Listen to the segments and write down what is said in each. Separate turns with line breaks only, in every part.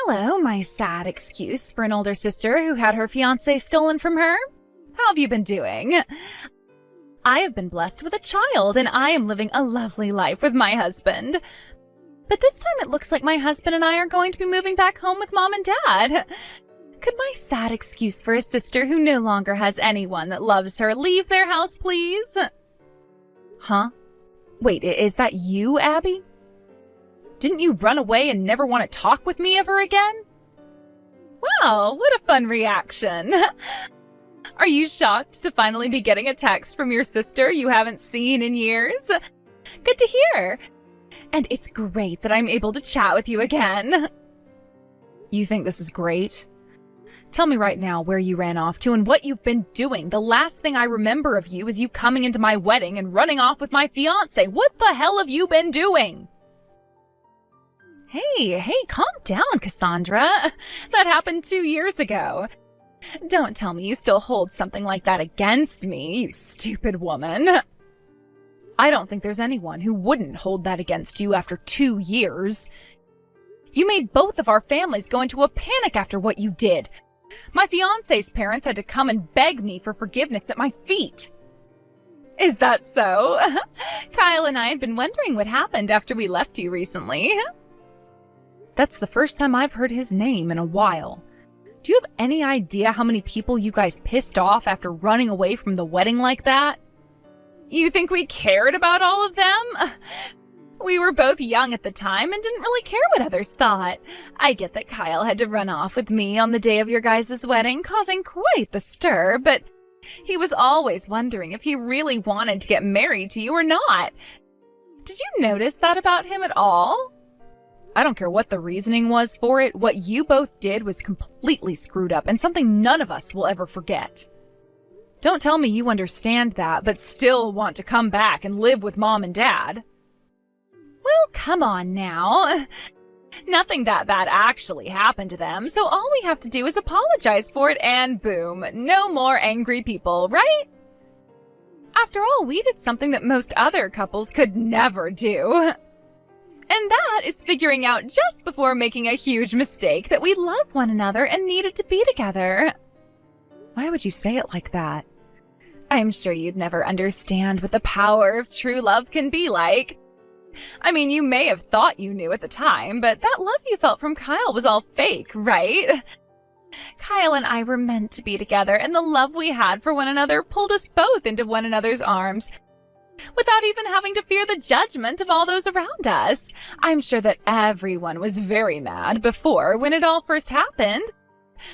Hello, my sad excuse for an older sister who had her fiancé stolen from her. How have you been doing? I have been blessed with a child, and I am living a lovely life with my husband. But this time it looks like my husband and I are going to be moving back home with Mom and Dad. Could my sad excuse for a sister who no longer has anyone that loves her leave their house, please? Huh? Wait, is that you, Abby? Didn't you run away and never want to talk with me ever again? Wow, what a fun reaction. Are you shocked to finally be getting a text from your sister you haven't seen in years? Good to hear. And it's great that I'm able to chat with you again. You think this is great? Tell me right now where you ran off to and what you've been doing. The last thing I remember of you is you coming into my wedding and running off with my fiancé. What the hell have you been doing? Hey, calm down, Cassandra. That happened 2 years ago. Don't tell me you still hold something like that against me, you stupid woman. I don't think there's anyone who wouldn't hold that against you after 2 years. You made both of our families go into a panic after what you did. My fiancé's parents had to come and beg me for forgiveness at my feet. Is that so? Kyle and I had been wondering what happened after we left you recently. That's the first time I've heard his name in a while. Do you have any idea how many people you guys pissed off after running away from the wedding like that? You think we cared about all of them? We were both young at the time and didn't really care what others thought. I get that Kyle had to run off with me on the day of your guys' wedding, causing quite the stir, but he was always wondering if he really wanted to get married to you or not. Did you notice that about him at all? I don't care what the reasoning was for it. What you both did was completely screwed up and something none of us will ever forget. Don't tell me you understand that, but still want to come back and live with Mom and Dad. Well, come on now. Nothing that bad actually happened to them, so all we have to do is apologize for it and boom, no more angry people, right? After all, we did something that most other couples could never do. And that is figuring out just before making a huge mistake that we love one another and needed to be together. Why would you say it like that? I'm sure you'd never understand what the power of true love can be like. I mean, you may have thought you knew at the time, but that love you felt from Kyle was all fake, right? Kyle and I were meant to be together, and the love we had for one another pulled us both into one another's arms, without even having to fear the judgment of all those around us. I'm sure that everyone was very mad before when it all first happened.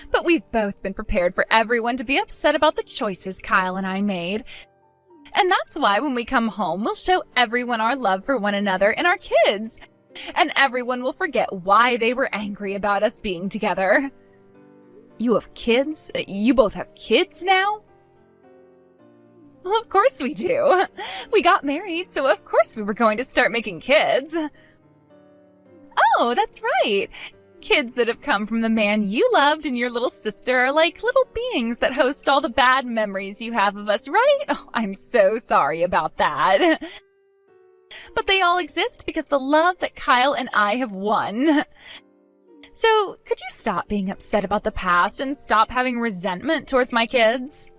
But we've both been prepared for everyone to be upset about the choices Kyle and I made. And that's why when we come home, we'll show everyone our love for one another and our kids. And everyone will forget why they were angry about us being together. You have kids? You both have kids now? Well, of course we do. We got married, so of course we were going to start making kids. Oh, that's right. Kids that have come from the man you loved and your little sister are like little beings that host all the bad memories you have of us, right? Oh, I'm so sorry about that. But they all exist because the love that Kyle and I have won. So, could you stop being upset about the past and stop having resentment towards my kids?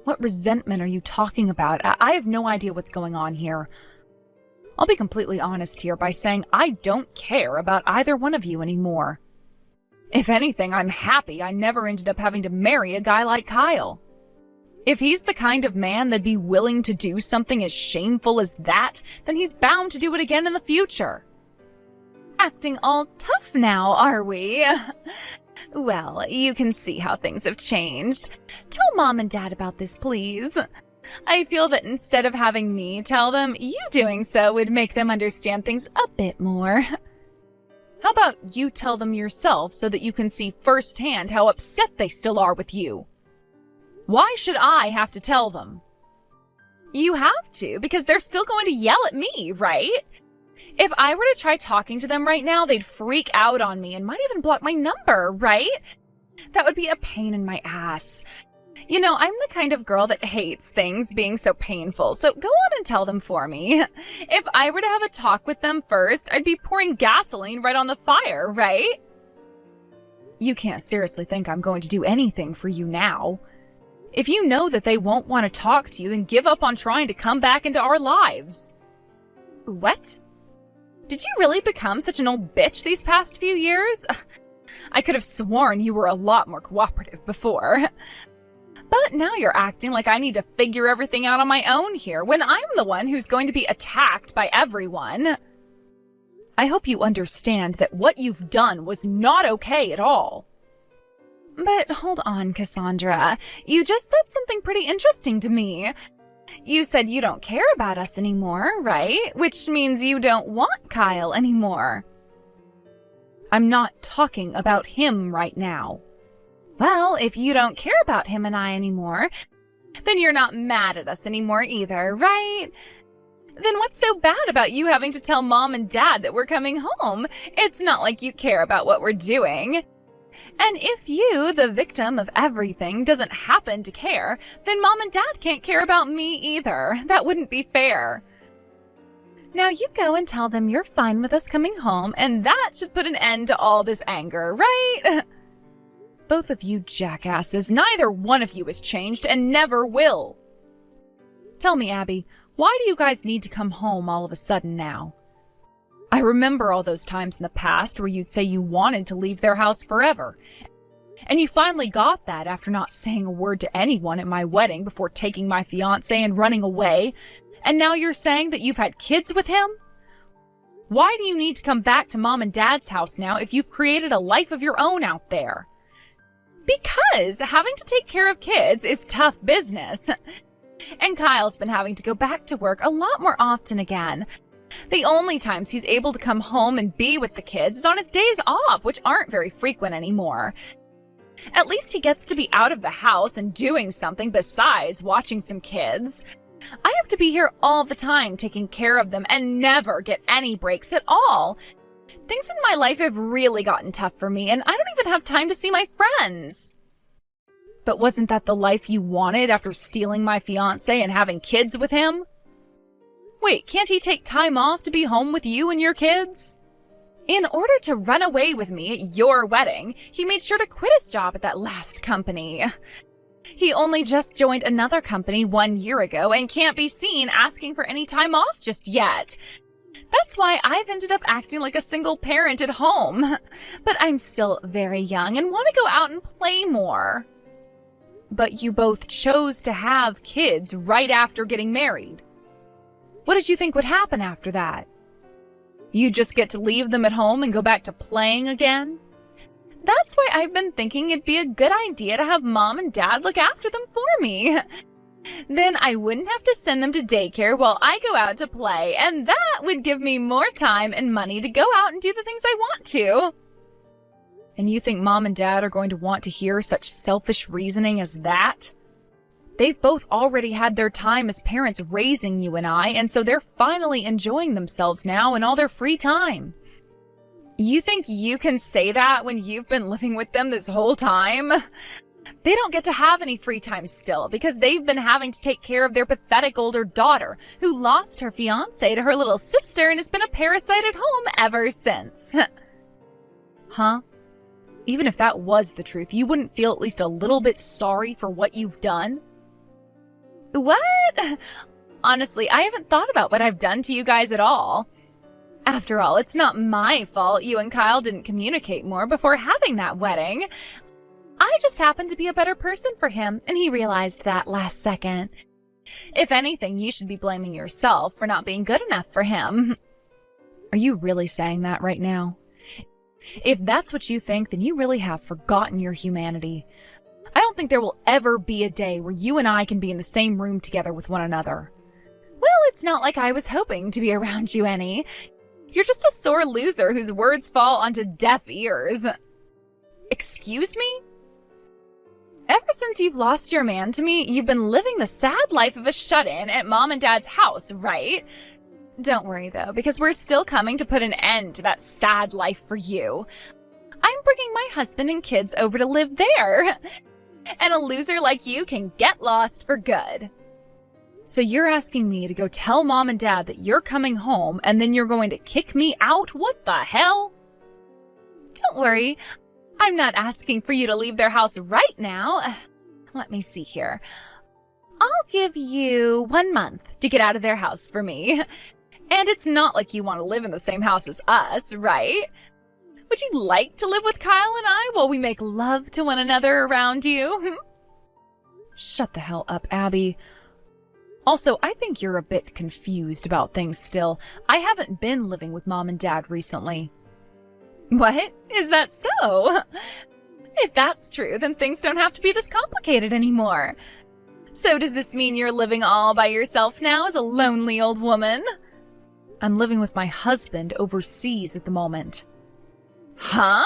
What resentment are you talking about? I have no idea what's going on here. I'll be completely honest here by saying I don't care about either one of you anymore. If anything, I'm happy I never ended up having to marry a guy like Kyle. If he's the kind of man that'd be willing to do something as shameful as that, then he's bound to do it again in the future. Acting all tough now, are we? Well, you can see how things have changed. Tell Mom and Dad about this, please. I feel that instead of having me tell them, you doing so would make them understand things a bit more. How about you tell them yourself so that you can see firsthand how upset they still are with you? Why should I have to tell them? You have to, because they're still going to yell at me, right? If I were to try talking to them right now, they'd freak out on me and might even block my number, right? That would be a pain in my ass. You know, I'm the kind of girl that hates things being so painful, so go on and tell them for me. If I were to have a talk with them first, I'd be pouring gasoline right on the fire, right? You can't seriously think I'm going to do anything for you now. If you know that they won't want to talk to you, then give up on trying to come back into our lives. What? Did you really become such an old bitch these past few years? I could have sworn you were a lot more cooperative before. But now you're acting like I need to figure everything out on my own here, when I'm the one who's going to be attacked by everyone. I hope you understand that what you've done was not okay at all. But hold on, Cassandra. You just said something pretty interesting to me. You said you don't care about us anymore, right? Which means you don't want Kyle anymore. I'm not talking about him right now. Well, if you don't care about him and I anymore, then you're not mad at us anymore either, right? Then what's so bad about you having to tell Mom and Dad that we're coming home? It's not like you care about what we're doing. And if you, the victim of everything, doesn't happen to care, then Mom and Dad can't care about me either. That wouldn't be fair. Now you go and tell them you're fine with us coming home, and that should put an end to all this anger, right? Both of you jackasses, neither one of you has changed and never will. Tell me, Abby, why do you guys need to come home all of a sudden now? I remember all those times in the past where you'd say you wanted to leave their house forever. And you finally got that after not saying a word to anyone at my wedding before taking my fiancé and running away. And now you're saying that you've had kids with him? Why do you need to come back to Mom and Dad's house now if you've created a life of your own out there? Because having to take care of kids is tough business. And Kyle's been having to go back to work a lot more often again. The only times he's able to come home and be with the kids is on his days off, which aren't very frequent anymore. At least he gets to be out of the house and doing something besides watching some kids. I have to be here all the time taking care of them and never get any breaks at all. Things in my life have really gotten tough for me, and I don't even have time to see my friends. But wasn't that the life you wanted after stealing my fiancé and having kids with him? Wait, can't he take time off to be home with you and your kids? In order to run away with me at your wedding, he made sure to quit his job at that last company. He only just joined another company 1 year ago and can't be seen asking for any time off just yet. That's why I've ended up acting like a single parent at home. But I'm still very young and want to go out and play more. But you both chose to have kids right after getting married. What did you think would happen after that? You just get to leave them at home and go back to playing again? That's why I've been thinking it'd be a good idea to have Mom and Dad look after them for me. Then I wouldn't have to send them to daycare while I go out to play, and that would give me more time and money to go out and do the things I want to. And you think Mom and Dad are going to want to hear such selfish reasoning as that? They've both already had their time as parents raising you and I, and so they're finally enjoying themselves now in all their free time. You think you can say that when you've been living with them this whole time? They don't get to have any free time still because they've been having to take care of their pathetic older daughter who lost her fiancé to her little sister and has been a parasite at home ever since. Huh? Even if that was the truth, you wouldn't feel at least a little bit sorry for what you've done? What? Honestly, I haven't thought about what I've done to you guys at all. After all, it's not my fault you and Kyle didn't communicate more before having that wedding. I just happened to be a better person for him, and he realized that last second. If anything, you should be blaming yourself for not being good enough for him. Are you really saying that right now? If that's what you think, then you really have forgotten your humanity. I don't think there will ever be a day where you and I can be in the same room together with one another. Well, it's not like I was hoping to be around you any. You're just a sore loser whose words fall onto deaf ears. Excuse me? Ever since you've lost your man to me, you've been living the sad life of a shut-in at Mom and Dad's house, right? Don't worry, though, because we're still coming to put an end to that sad life for you. I'm bringing my husband and kids over to live there. And a loser like you can get lost for good. So you're asking me to go tell Mom and Dad that you're coming home and then you're going to kick me out? What the hell? Don't worry. I I'm not asking for you to leave their house right now. Let me see here. I'll give you 1 month to get out of their house for me. And it's not like you want to live in the same house as us, right? Would you like to live with Kyle and I while we make love to one another around you? Shut the hell up, Abby. Also, I think you're a bit confused about things still. I haven't been living with Mom and Dad recently. What? Is that so? If that's true, then things don't have to be this complicated anymore. So does this mean you're living all by yourself now as a lonely old woman? I'm living with my husband overseas at the moment. Huh?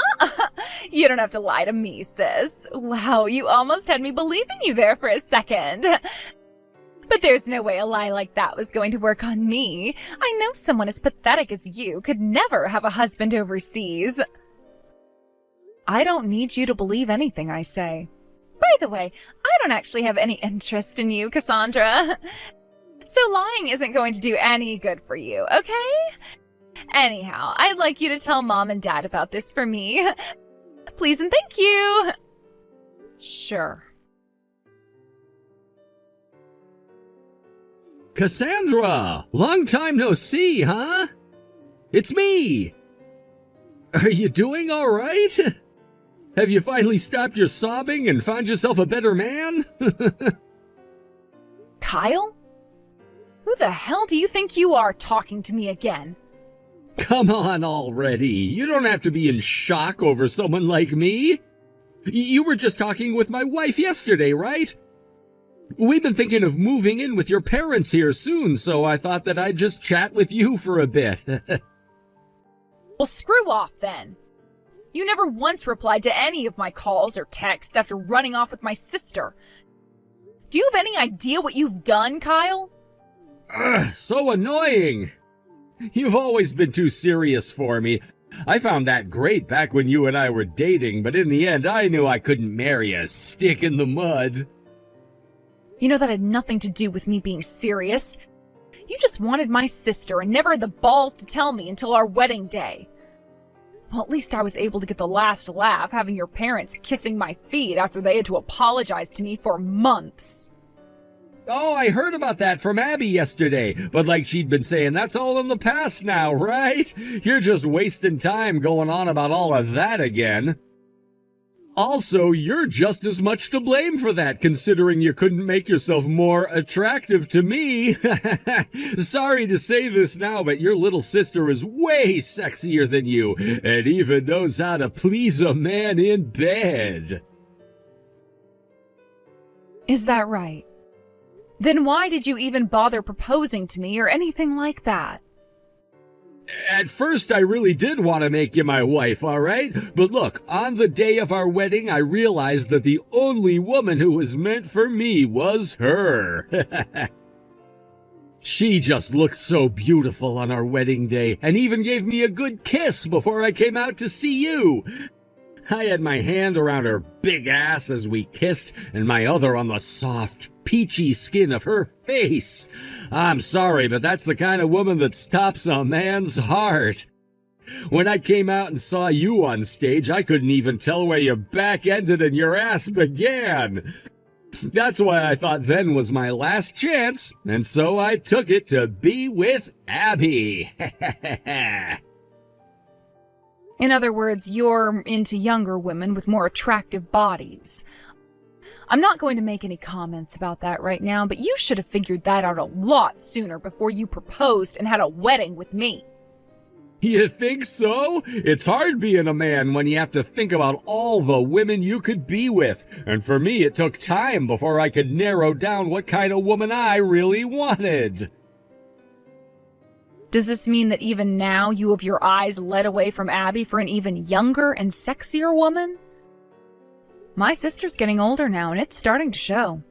You don't have to lie to me, sis. Wow, you almost had me believing you there for a second. But there's no way a lie like that was going to work on me. I know someone as pathetic as you could never have a husband overseas. I don't need you to believe anything I say. By the way, I don't actually have any interest in you, Cassandra. So lying isn't going to do any good for you, okay? Anyhow, I'd like you to tell Mom and Dad about this for me. Please and thank you. Sure.
Cassandra! Long time no see, huh? It's me! Are you doing all right? Have you finally stopped your sobbing and found yourself a better man?
Kyle? Who the hell do you think you are talking to me again?
Come on already. You don't have to be in shock over someone like me. You were just talking with my wife yesterday, right? We've been thinking of moving in with your parents here soon, so I thought that I'd just chat with you for a bit.
Well, screw off then. You never once replied to any of my calls or texts after running off with my sister. Do you have any idea what you've done, Kyle?
Ugh, so annoying. You've always been too serious for me. I found that great back when you and I were dating, but in the end I knew I couldn't marry a stick in the mud.
You know that had nothing to do with me being serious. You just wanted my sister and never had the balls to tell me until our wedding day. Well, at least I was able to get the last laugh having your parents kissing my feet after they had to apologize to me for months.
Oh, I heard about that from Abby yesterday, but like she'd been saying, that's all in the past now, right? You're just wasting time going on about all of that again. Also, you're just as much to blame for that, considering you couldn't make yourself more attractive to me. Sorry to say this now, but your little sister is way sexier than you, and even knows how to please a man in bed.
Is that right? Then why did you even bother proposing to me or anything like that?
At first, I really did want to make you my wife, all right? But look, on the day of our wedding, I realized that the only woman who was meant for me was her. She just looked so beautiful on our wedding day and even gave me a good kiss before I came out to see you. I had my hand around her big ass as we kissed and my other on the soft, peachy skin of her face. I'm sorry, but that's the kind of woman that stops a man's heart. When I came out and saw you on stage, I couldn't even tell where your back ended and your ass began. That's why I thought then was my last chance, and so I took it to be with Abby.
In other words, you're into younger women with more attractive bodies. I'm not going to make any comments about that right now, but you should have figured that out a lot sooner before you proposed and had a wedding with me.
You think so? It's hard being a man when you have to think about all the women you could be with. And for me, it took time before I could narrow down what kind of woman I really wanted.
Does this mean that even now you have your eyes led away from Abby for an even younger and sexier woman? My sister's getting older now, and it's starting to show.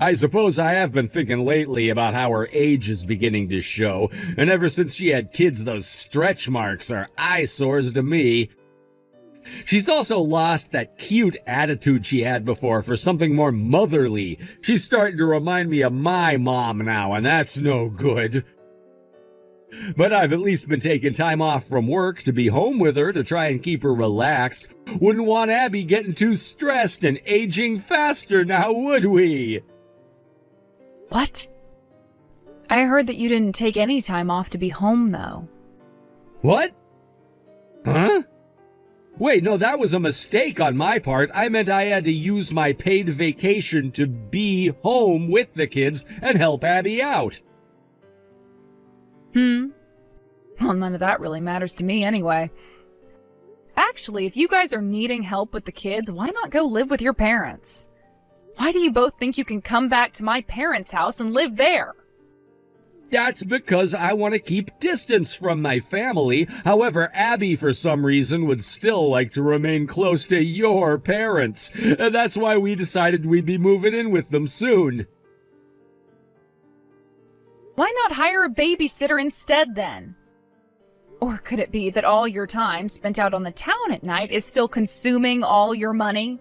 I suppose I have been thinking lately about how her age is beginning to show, and ever since she had kids, those stretch marks are eyesores to me. She's also lost that cute attitude she had before for something more motherly. She's starting to remind me of my mom now, and that's no good. But I've at least been taking time off from work to be home with her to try and keep her relaxed. Wouldn't want Abby getting too stressed and aging faster now, would we?
What? I heard that you didn't take any time off to be home, though.
What? Huh? Wait, no, that was a mistake on my part. I meant I had to use my paid vacation to be home with the kids and help Abby out.
Well, none of that really matters to me anyway. Actually, if you guys are needing help with the kids, why not go live with your parents? Why do you both think you can come back to my parents' house and live there?
That's because I want to keep distance from my family. However, Abby, for some reason, would still like to remain close to your parents. And that's why we decided we'd be moving in with them soon.
Why not hire a babysitter instead, then? Or could it be that all your time spent out on the town at night is still consuming all your money?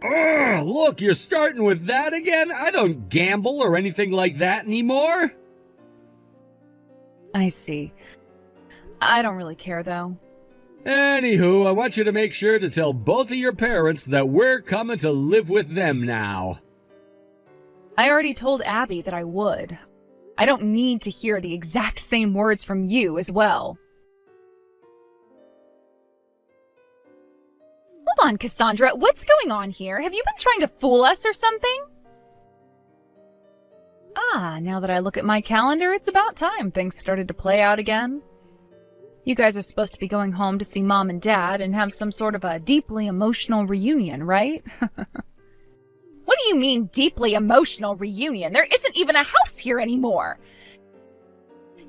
Ugh, look, you're starting with that again? I don't gamble or anything like that anymore.
I see. I don't really care, though.
Anywho, I want you to make sure to tell both of your parents that we're coming to live with them now.
I already told Abby that I would. I don't need to hear the exact same words from you as well. Hold on, Cassandra. What's going on here? Have you been trying to fool us or something? Now that I look at my calendar, it's about time things started to play out again. You guys are supposed to be going home to see Mom and Dad and have some sort of a deeply emotional reunion, right? What do you mean, deeply emotional reunion? There isn't even a house here anymore.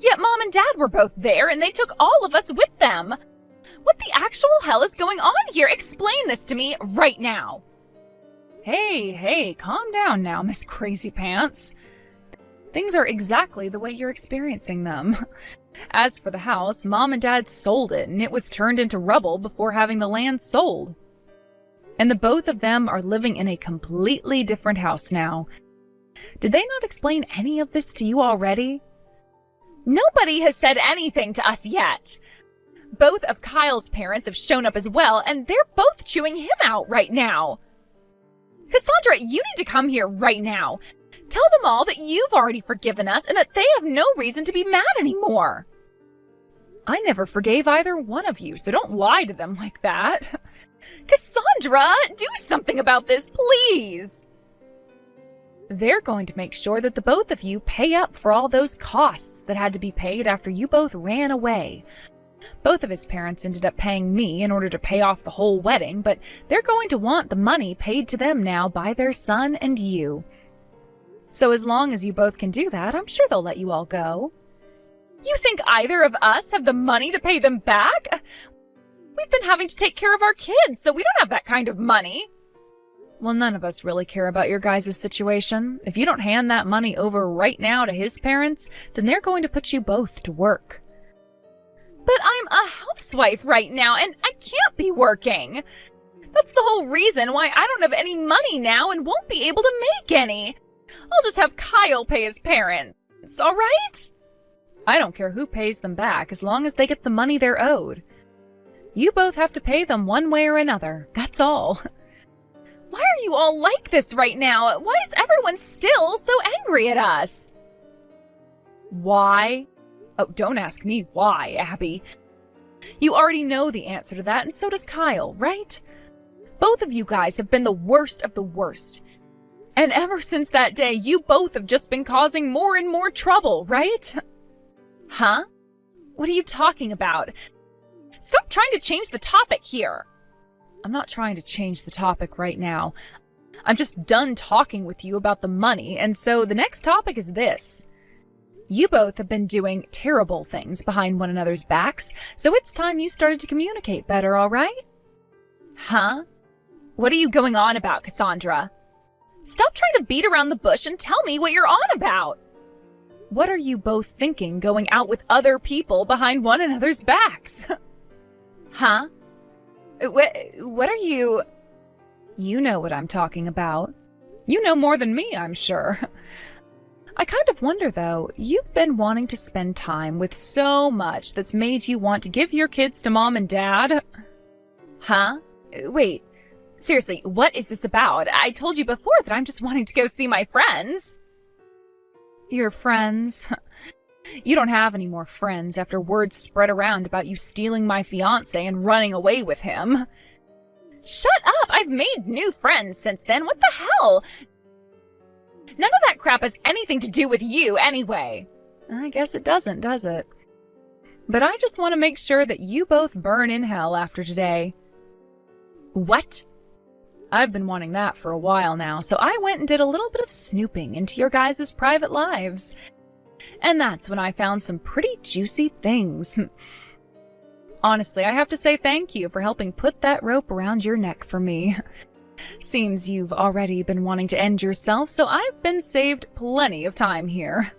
Yet Mom and Dad were both there, and they took all of us with them. What the actual hell is going on here? Explain this to me right now. Hey, calm down now, Miss Crazy Pants. Things are exactly the way you're experiencing them. As for the house, Mom and Dad sold it, and it was turned into rubble before having the land sold. And the both of them are living in a completely different house now. Did they not explain any of this to you already? Nobody has said anything to us yet. Both of Kyle's parents have shown up as well, and they're both chewing him out right now. Cassandra, you need to come here right now. Tell them all that you've already forgiven us and that they have no reason to be mad anymore. I never forgave either one of you, so don't lie to them like that. Cassandra, do something about this, please. They're going to make sure that the both of you pay up for all those costs that had to be paid after you both ran away. Both of his parents ended up paying me in order to pay off the whole wedding, but they're going to want the money paid to them now by their son and you. So as long as you both can do that, I'm sure they'll let you all go. You think either of us have the money to pay them back? We've been having to take care of our kids, so we don't have that kind of money. Well, none of us really care about your guys' situation. If you don't hand that money over right now to his parents, then they're going to put you both to work. But I'm a housewife right now, and I can't be working. That's the whole reason why I don't have any money now and won't be able to make any. I'll just have Kyle pay his parents, all right? I don't care who pays them back as long as they get the money they're owed. You both have to pay them one way or another, that's all. Why are you all like this right now? Why is everyone still so angry at us? Why? Oh, don't ask me why, Abby. You already know the answer to that, and so does Kyle, right? Both of you guys have been the worst of the worst. And ever since that day, you both have just been causing more and more trouble, right? Huh? What are you talking about? Stop trying to change the topic here. I'm not trying to change the topic right now. I'm just done talking with you about the money, and so the next topic is this. You both have been doing terrible things behind one another's backs, so it's time you started to communicate better, all right? Huh? What are you going on about, Cassandra? Stop trying to beat around the bush and tell me what you're on about. What are you both thinking going out with other people behind one another's backs? Huh? What are you... You know what I'm talking about. You know more than me, I'm sure. I kind of wonder, though, you've been wanting to spend time with so much that's made you want to give your kids to mom and dad. Huh? Wait, seriously, what is this about? I told you before that I'm just wanting to go see my friends. Your friends? You don't have any more friends after word spread around about you stealing my fiancé and running away with him. Shut up! I've made new friends since then. What the hell? None of that crap has anything to do with you anyway. I guess it doesn't, does it? But I just want to make sure that you both burn in hell after today. What? I've been wanting that for a while now, so I went and did a little bit of snooping into your guys' private lives. And that's when I found some pretty juicy things. Honestly, I have to say thank you for helping put that rope around your neck for me. Seems you've already been wanting to end yourself, so I've been saved plenty of time here.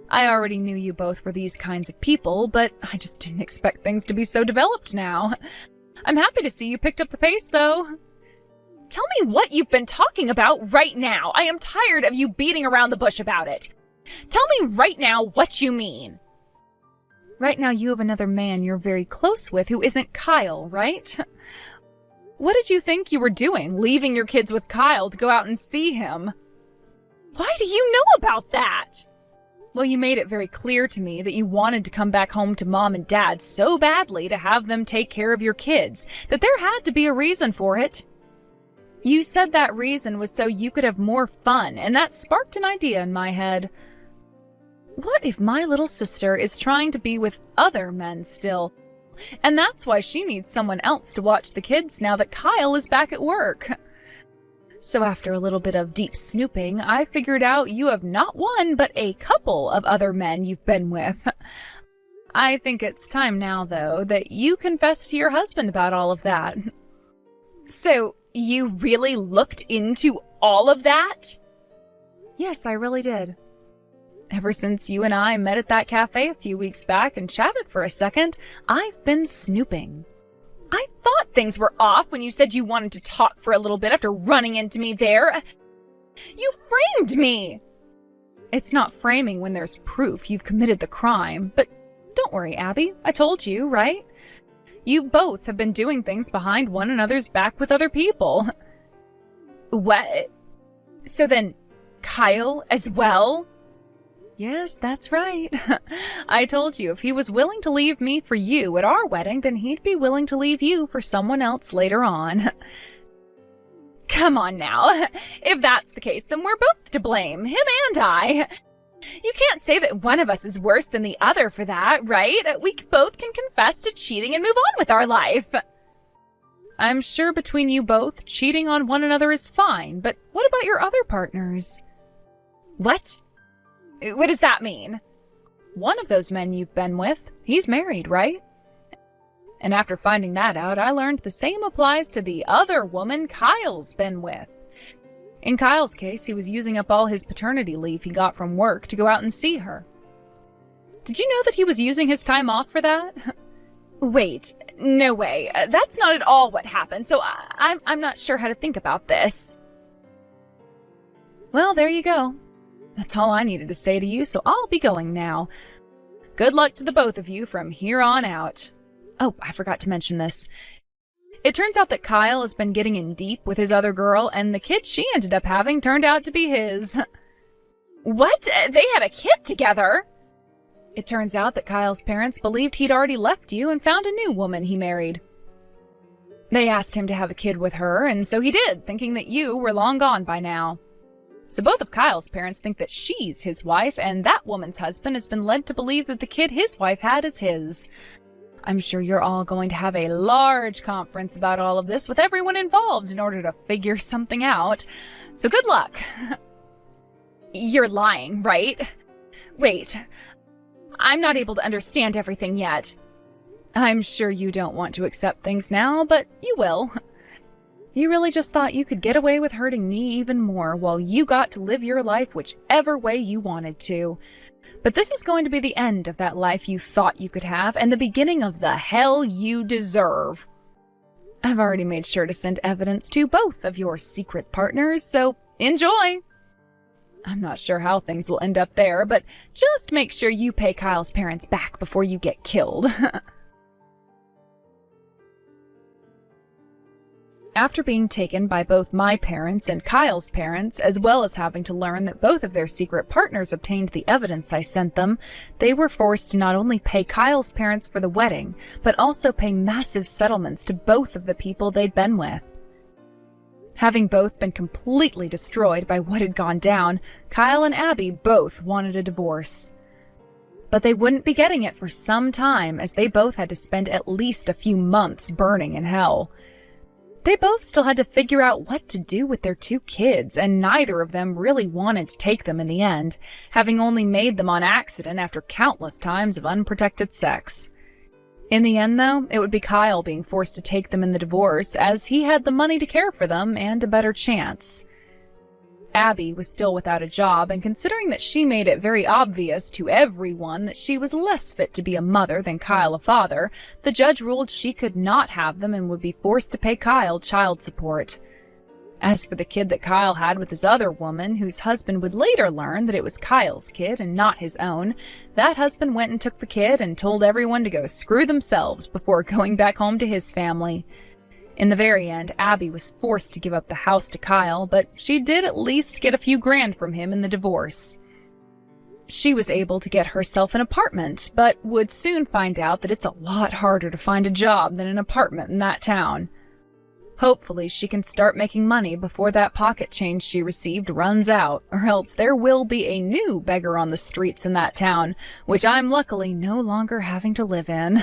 I already knew you both were these kinds of people, but I just didn't expect things to be so developed now. I'm happy to see you picked up the pace, though. Tell me what you've been talking about right now. I am tired of you beating around the bush about it. Tell me right now what you mean. Right now you have another man you're very close with who isn't Kyle, right? What did you think you were doing, leaving your kids with Kyle to go out and see him? Why do you know about that? Well, you made it very clear to me that you wanted to come back home to mom and dad so badly to have them take care of your kids, that there had to be a reason for it. You said that reason was so you could have more fun, and that sparked an idea in my head. What if my little sister is trying to be with other men still? And that's why she needs someone else to watch the kids now that Kyle is back at work. So after a little bit of deep snooping, I figured out you have not one, but a couple of other men you've been with. I think it's time now, though, that you confess to your husband about all of that. So, you really looked into all of that? Yes, I really did. Ever since you and I met at that cafe a few weeks back and chatted for a second, I've been snooping. I thought things were off when you said you wanted to talk for a little bit after running into me there. You framed me! It's not framing when there's proof you've committed the crime, but don't worry, Abby. I told you, right? You both have been doing things behind one another's back with other people. What? So then, Kyle as well? Yes, that's right. I told you if he was willing to leave me for you at our wedding, then he'd be willing to leave you for someone else later on. Come on now. If that's the case, then we're both to blame, him and I. You can't say that one of us is worse than the other for that, right? We both can confess to cheating and move on with our life. I'm sure between you both, cheating on one another is fine, but what about your other partners? What? What does that mean? One of those men you've been with, he's married, right? And after finding that out, I learned the same applies to the other woman Kyle's been with. In Kyle's case, he was using up all his paternity leave he got from work to go out and see her. Did you know that he was using his time off for that? Wait, no way. That's not at all what happened, so I'm not sure how to think about this. Well, there you go. That's all I needed to say to you, so I'll be going now. Good luck to the both of you from here on out. Oh, I forgot to mention this. It turns out that Kyle has been getting in deep with his other girl, and the kid she ended up having turned out to be his. What? They had a kid together? It turns out that Kyle's parents believed he'd already left you and found a new woman he married. They asked him to have a kid with her, and so he did, thinking that you were long gone by now. So both of Kyle's parents think that she's his wife, and that woman's husband has been led to believe that the kid his wife had is his. I'm sure you're all going to have a large conference about all of this with everyone involved in order to figure something out. So good luck. You're lying, right? Wait, I'm not able to understand everything yet. I'm sure you don't want to accept things now, but you will. You really just thought you could get away with hurting me even more while you got to live your life whichever way you wanted to. But this is going to be the end of that life you thought you could have and the beginning of the hell you deserve. I've already made sure to send evidence to both of your secret partners, so enjoy! I'm not sure how things will end up there, but just make sure you pay Kyle's parents back before you get killed. After being taken by both my parents and Kyle's parents, as well as having to learn that both of their secret partners obtained the evidence I sent them, they were forced to not only pay Kyle's parents for the wedding, but also pay massive settlements to both of the people they'd been with. Having both been completely destroyed by what had gone down, Kyle and Abby both wanted a divorce. But they wouldn't be getting it for some time, as they both had to spend at least a few months burning in hell. They both still had to figure out what to do with their 2 kids, and neither of them really wanted to take them in the end, having only made them on accident after countless times of unprotected sex. In the end, though, it would be Kyle being forced to take them in the divorce, as he had the money to care for them and a better chance. Abby was still without a job, and considering that she made it very obvious to everyone that she was less fit to be a mother than Kyle a father, the judge ruled she could not have them and would be forced to pay Kyle child support. As for the kid that Kyle had with his other woman, whose husband would later learn that it was Kyle's kid and not his own, that husband went and took the kid and told everyone to go screw themselves before going back home to his family. In the very end, Abby was forced to give up the house to Kyle, but she did at least get a few grand from him in the divorce. She was able to get herself an apartment, but would soon find out that it's a lot harder to find a job than an apartment in that town. Hopefully, she can start making money before that pocket change she received runs out, or else there will be a new beggar on the streets in that town, which I'm luckily no longer having to live in.